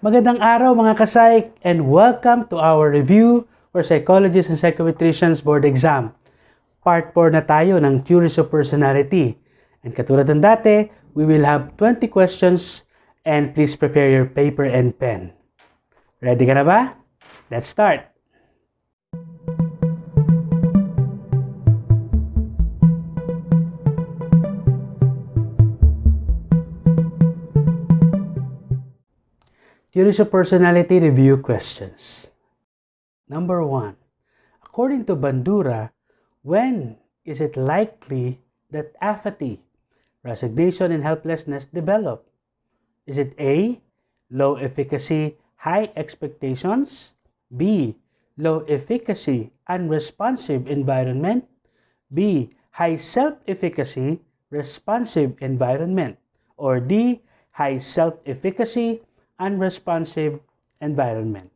Magandang araw mga ka-psych and welcome to our review for Psychologists and Psychometricians Board Exam. Part 4 na tayo ng Theories of Personality. And katulad ng dati, we will have 20 questions and please prepare your paper and pen. Ready ka na ba? Let's start! Theories of Personality Review Questions. Number 1. According to Bandura, when is it likely that apathy, resignation, and helplessness develop? Is it A. Low efficacy, high expectations? B. Low efficacy, unresponsive environment? B. High self-efficacy, responsive environment? Or D. High self-efficacy, unresponsive environment.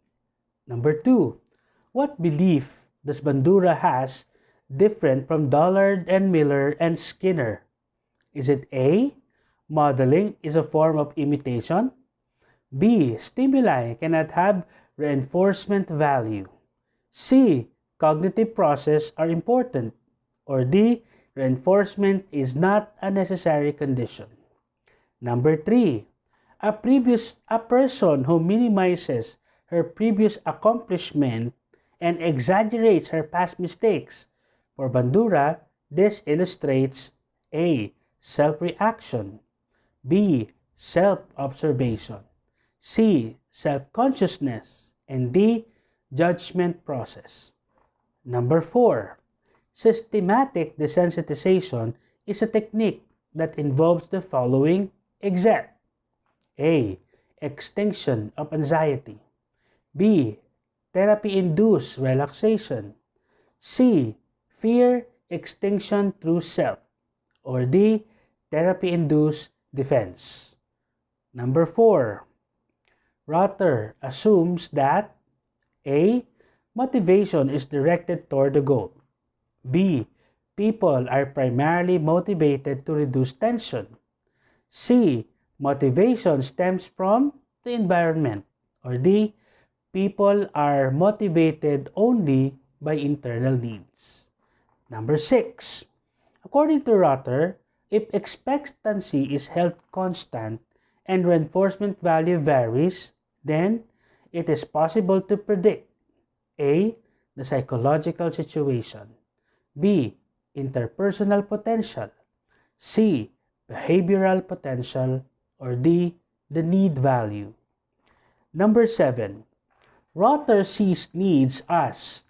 Number 2. What belief does Bandura has different from Dollard and Miller and Skinner? Is it A. Modeling is a form of imitation? B. Stimuli cannot have reinforcement value? C. Cognitive process are important? Or D. Reinforcement is not a necessary condition? Number 3. A person who minimizes her previous accomplishment and exaggerates her past mistakes. For Bandura, this illustrates A. Self-reaction, B. Self-observation, C. Self-consciousness, and D. Judgment process. Number 4. Systematic desensitization is a technique that involves the following except A. Extinction of anxiety. B. Therapy-induced relaxation. C. Fear extinction through self. Or D. Therapy-induced defense. Number 4. Rotter assumes that A. Motivation is directed toward the goal. B. People are primarily motivated to reduce tension. C. Motivation stems from the environment. Or D. People are motivated only by internal needs. Number 6. According to Rotter, if expectancy is held constant and reinforcement value varies, then it is possible to predict A. The psychological situation, B. Interpersonal potential, C. Behavioral potential, or D. The need value. Number 7. Rotter sees needs as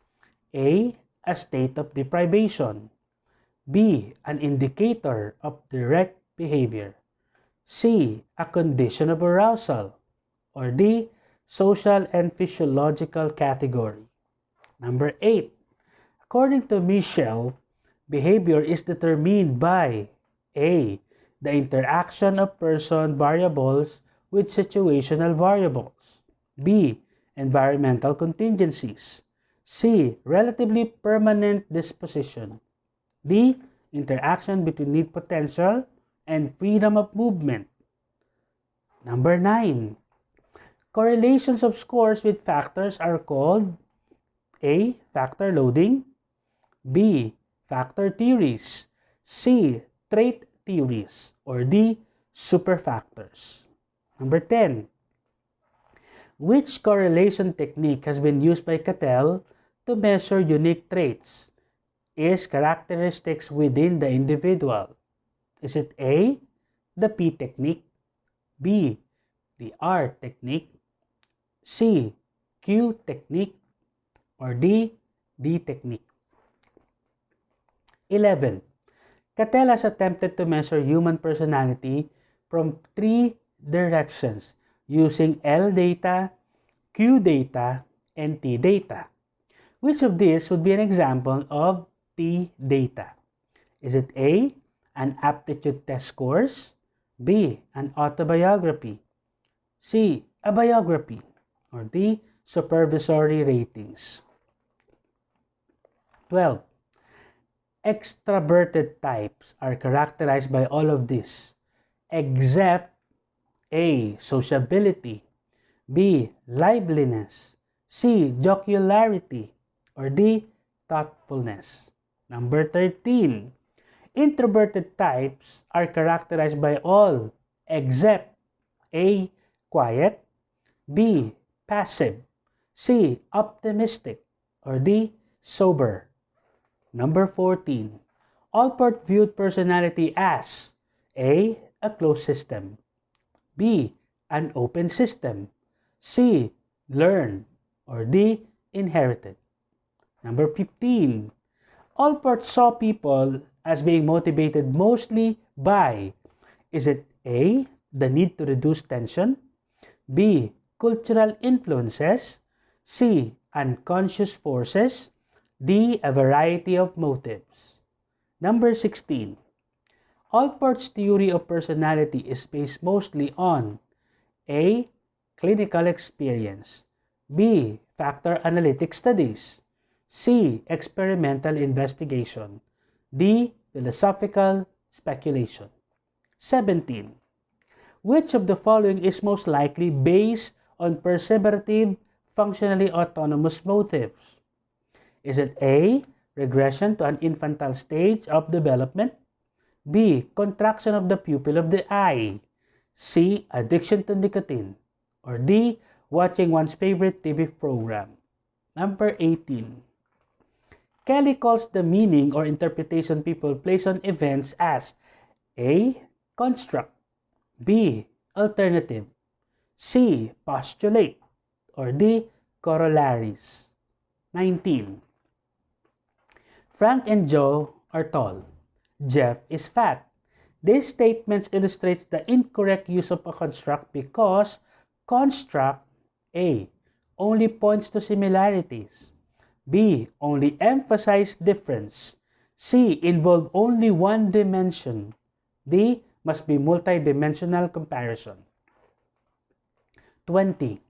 A. A state of deprivation, B. An indicator of direct behavior, C. A condition of arousal, or D. Social and physiological category. Number 8. According to Michel, behavior is determined by A. The interaction of person variables with situational variables, B. Environmental contingencies, C. Relatively permanent disposition, D. Interaction between need potential and freedom of movement. Number 9. Correlations of scores with factors are called A. Factor loading, B. Factor theories, C. Trait theories, or D. Superfactors. Number 10. Which correlation technique has been used by Cattell to measure unique traits? Is characteristics within the individual? Is it A. The P technique, B. The R technique, C. Q technique, or D. D technique? 11. Cattell has attempted to measure human personality from 3 directions using L data, Q data, and T data. Which of these would be an example of T data? Is it A. An aptitude test scores, B. An autobiography, C. A biography, or D. Supervisory ratings? 12. Extraverted types are characterized by all of this, except A. Sociability, B. Liveliness, C. Jocularity, or D. Thoughtfulness. Number 13. Introverted types are characterized by all except A. Quiet, B. Passive, C. Optimistic, or D. Sober. Number 14. Allport viewed personality as A. A closed system, B. An open system, C. Learned, or D. Inherited. Number 15. Allport saw people as being motivated mostly by, is it A. The need to reduce tension, B. Cultural influences, C. Unconscious forces, D. A variety of motives. Number 16. Allport's theory of personality is based mostly on A. Clinical experience, B. Factor analytic studies, C. Experimental investigation, D. Philosophical speculation. 17. Which of the following is most likely based on perseverative, functionally autonomous motives? Is it A. Regression to an infantile stage of development, B. Contraction of the pupil of the eye, C. Addiction to nicotine, or D. Watching one's favorite TV program? Number 18. Kelly calls the meaning or interpretation people place on events as A. Construct, B. Alternative, C. Postulate, or D. Corollaries. 19. Frank and Joe are tall. Jeff is fat. These statements illustrates the incorrect use of a construct because construct A. Only points to similarities, B. Only emphasize difference, C. Involve only one dimension, D. Must be multidimensional comparison. 20.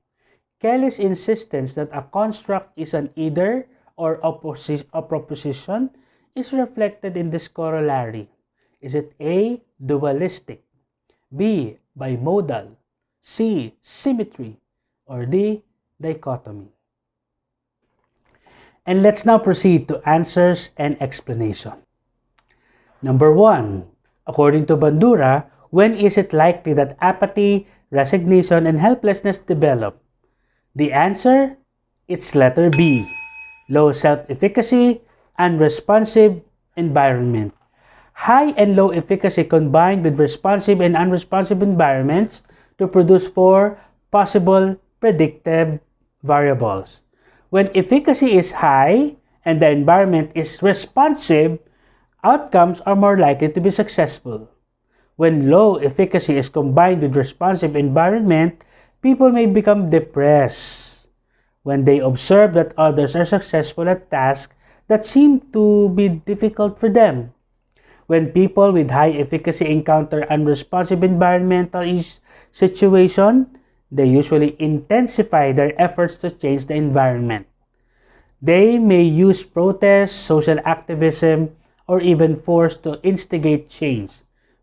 Kelly's insistence that a construct is an either or a proposition is reflected in this corollary. Is it A. Dualistic, B. Bimodal, C. Symmetry, or D. Dichotomy? And let's now proceed to answers and explanation. Number 1. According to Bandura, when is it likely that apathy, resignation, and helplessness develop? The answer? It's letter B. Low self-efficacy, unresponsive environment. High and low efficacy combined with responsive and unresponsive environments to produce 4 possible predictive variables. When efficacy is high and the environment is responsive, outcomes are more likely to be successful. When low efficacy is combined with responsive environment, people may become depressed when they observe that others are successful at tasks that seem to be difficult for them. When people with high efficacy encounter unresponsive environmental situation, they usually intensify their efforts to change the environment. They may use protest, social activism, or even force to instigate change.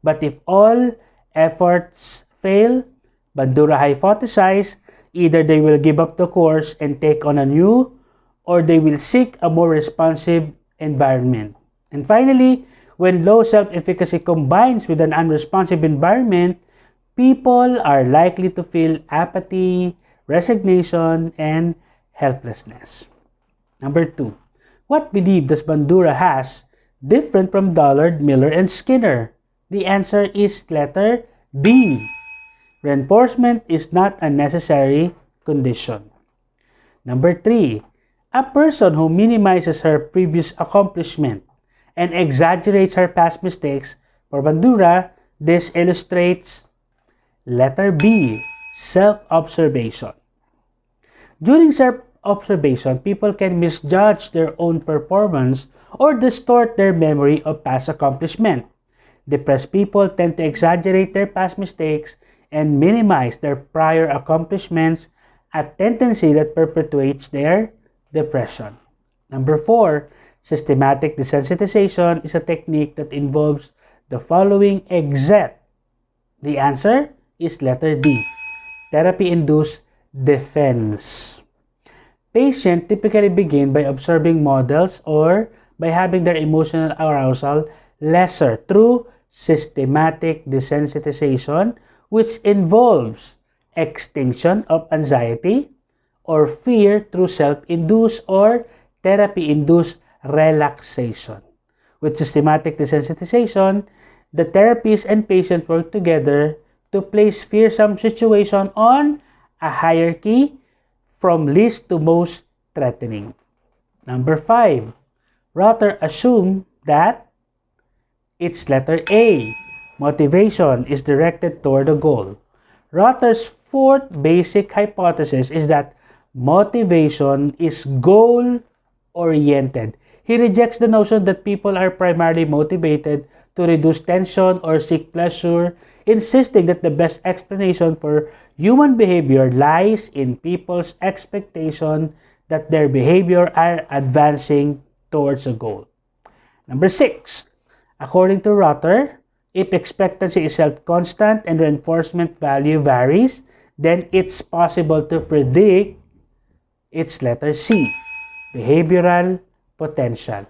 But if all efforts fail, Bandura hypothesized, either they will give up the course and take on a new, or they will seek a more responsive environment. And finally, when low self-efficacy combines with an unresponsive environment, people are likely to feel apathy, resignation, and helplessness. Number 2. What belief does Bandura has different from Dollard, Miller, and Skinner? The answer is letter D. Reinforcement is not a necessary condition. Number 3. A person who minimizes her previous accomplishment and exaggerates her past mistakes, for Bandura, this illustrates letter B. Self-observation. During self-observation, people can misjudge their own performance or distort their memory of past accomplishment. Depressed people tend to exaggerate their past mistakes and minimize their prior accomplishments, a tendency that perpetuates their depression. Number 4. Systematic desensitization is a technique that involves the following except. The answer is letter D. Therapy-induced defense. Patients typically begin by observing models or by having their emotional arousal lesser through systematic desensitization, which involves extinction of anxiety or fear through self-induced or therapy-induced relaxation. With systematic desensitization, the therapist and patient work together to place fearsome situation on a hierarchy from least to most threatening. Number 5. Rother assume that it's letter A. Motivation is directed toward a goal. Rother's fourth basic hypothesis is that motivation is goal-oriented. He rejects the notion that people are primarily motivated to reduce tension or seek pleasure, insisting that the best explanation for human behavior lies in people's expectation that their behavior are advancing towards a goal. Number 6. According to Rother, if expectancy is self-constant and reinforcement value varies, then it's possible to predict its letter C, behavioral potential.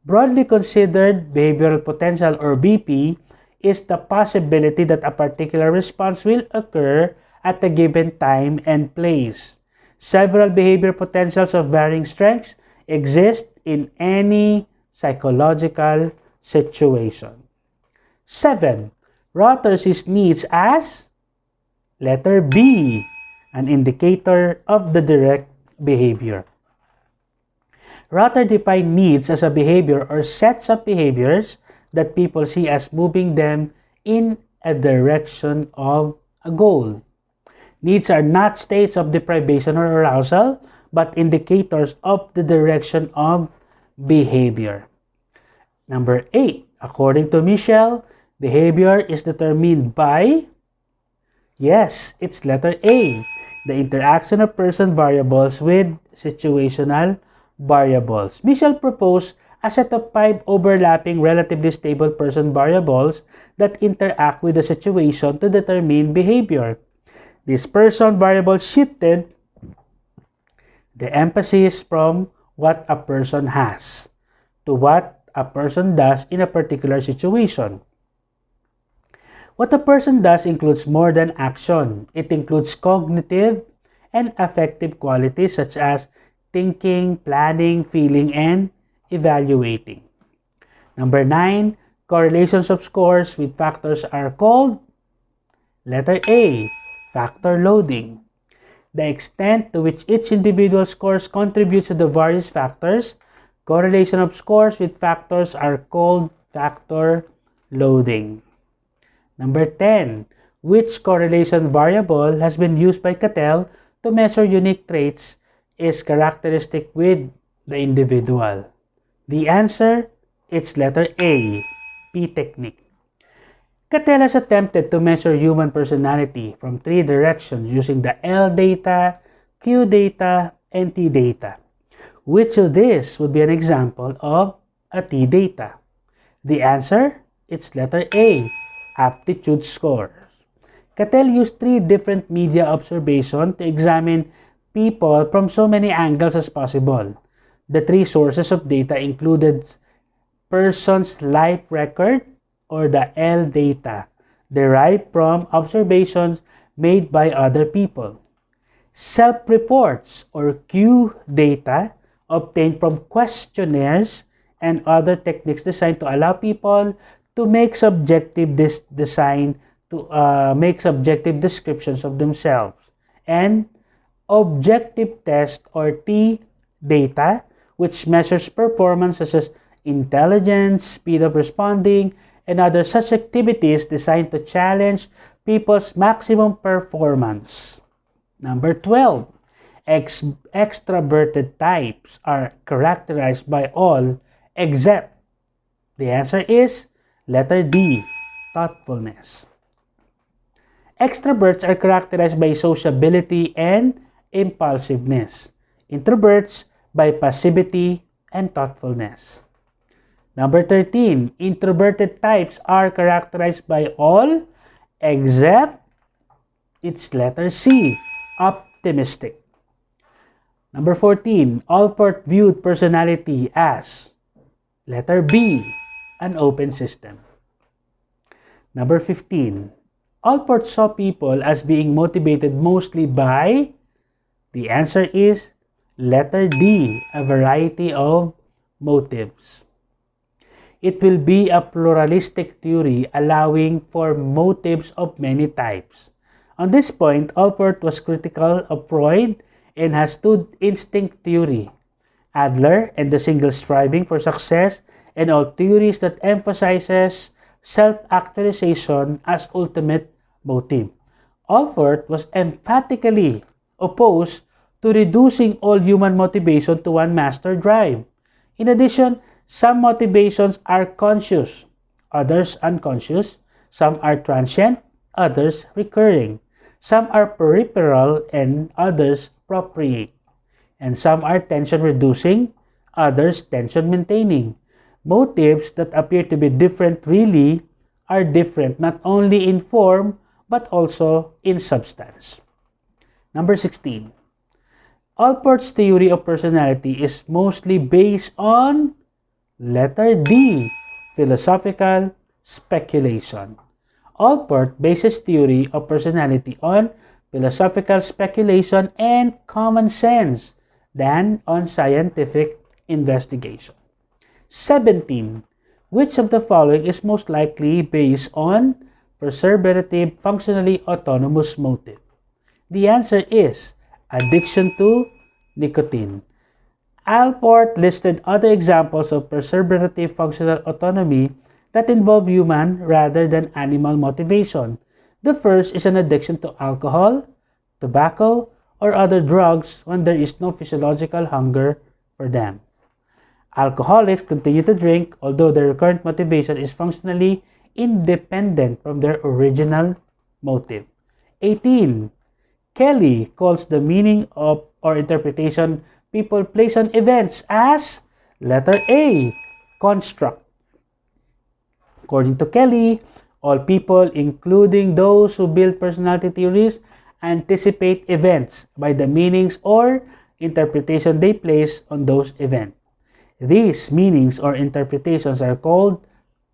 Broadly considered, behavioral potential or BP is the possibility that a particular response will occur at a given time and place. Several behavior potentials of varying strengths exist in any psychological situation. 7. Rother sees needs as letter B, an indicator of the direct behavior. Rother defines needs as a behavior or sets of behaviors that people see as moving them in a direction of a goal. Needs are not states of deprivation or arousal, but indicators of the direction of behavior. Number 8. According to Michel, behavior is determined by, yes, it's letter A, the interaction of person variables with situational variables. Michel proposed a set of 5 overlapping relatively stable person variables that interact with the situation to determine behavior. These person variables shifted the emphasis from what a person has to what a person does in a particular situation. What a person does includes more than action. It includes cognitive and affective qualities such as thinking, planning, feeling, and evaluating. Number 9, correlations of scores with factors are called letter A, factor loading. The extent to which each individual scores contributes to the various factors, correlation of scores with factors are called factor loading. Number 10, which correlation variable has been used by Cattell to measure unique traits is characteristic with the individual? The answer, it's letter A, P technique. Cattell has attempted to measure human personality from 3 directions using the L data, Q data, and T data. Which of this would be an example of a T data? The answer, it's letter A, aptitude scores. Cattell used 3 different media observations to examine people from so many angles as possible. The 3 sources of data included person's life record, or the L data, derived from observations made by other people. Self-reports, or Q data, obtained from questionnaires and other techniques designed to allow people to make subjective descriptions of themselves. And objective test, or T data, which measures performance such as intelligence, speed of responding, and other such activities designed to challenge people's maximum performance. Number 12, extroverted types are characterized by all except, the answer is letter D, thoughtfulness. Extroverts are characterized by sociability and impulsiveness. Introverts by passivity and thoughtfulness. Number 13, introverted types are characterized by all except its letter C, optimistic. Number 14, Allport viewed personality as letter B, an open system. Number 15, Allport saw people as being motivated mostly by, the answer is letter D, a variety of motives. It will be a pluralistic theory allowing for motives of many types. On this point, Allport was critical of Freud and has stood instinct theory, Adler and the single striving for success, and all theories that emphasizes self-actualization as ultimate motive. Allport was emphatically opposed to reducing all human motivation to one master drive. In addition, some motivations are conscious, others unconscious, some are transient, others recurring, some are peripheral and others appropriate, and some are tension-reducing, others tension-maintaining. Motives that appear to be different really are different not only in form but also in substance. Number 16. Allport's theory of personality is mostly based on letter D, philosophical speculation. Allport bases theory of personality on philosophical speculation and common sense than on scientific investigation. 17. Which of the following is most likely based on preservative functionally autonomous motive? The answer is addiction to nicotine. Allport listed other examples of preservative functional autonomy that involve human rather than animal motivation. The first is an addiction to alcohol, tobacco, or other drugs when there is no physiological hunger for them. Alcoholics continue to drink although their current motivation is functionally independent from their original motive. 18. Kelly calls the meaning of or interpretation people place on events as letter A, construct. According to Kelly, all people, including those who build personality theories, anticipate events by the meanings or interpretation they place on those events. These meanings or interpretations are called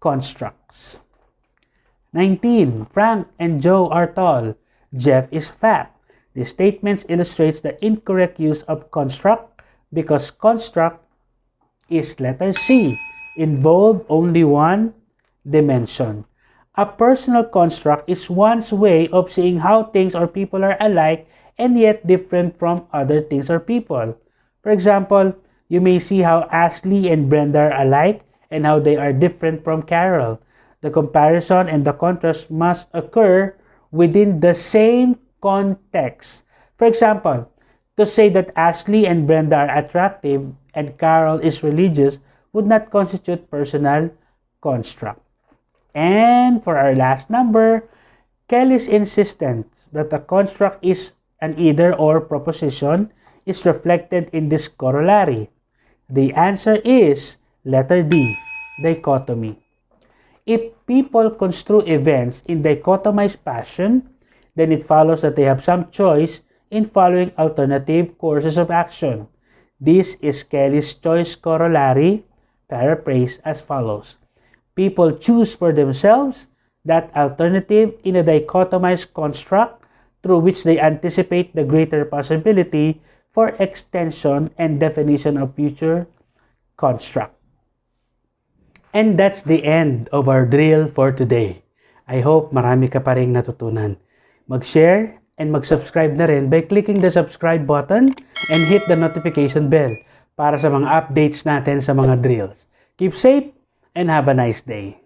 constructs. 19. Frank and Joe are tall. Jeff is fat. This statement illustrates the incorrect use of construct because construct is letter C, involve only one dimension. A personal construct is one's way of seeing how things or people are alike and yet different from other things or people. For example, you may see how Ashley and Brenda are alike and how they are different from Carol. The comparison and the contrast must occur within the same context. For example, to say that Ashley and Brenda are attractive and Carol is religious would not constitute personal construct. And for our last number, Kelly's insistence that a construct is an either-or proposition is reflected in this corollary. The answer is letter D, dichotomy. If people construe events in dichotomized fashion, then it follows that they have some choice in following alternative courses of action. This is Kelly's choice corollary, paraphrased as follows. People choose for themselves that alternative in a dichotomized construct through which they anticipate the greater possibility for extension and definition of future construct. And that's the end of our drill for today. I hope marami ka pa rin natutunan. Mag-share and mag-subscribe na rin by clicking the subscribe button and hit the notification bell para sa mga updates natin sa mga drills. Keep safe and have a nice day.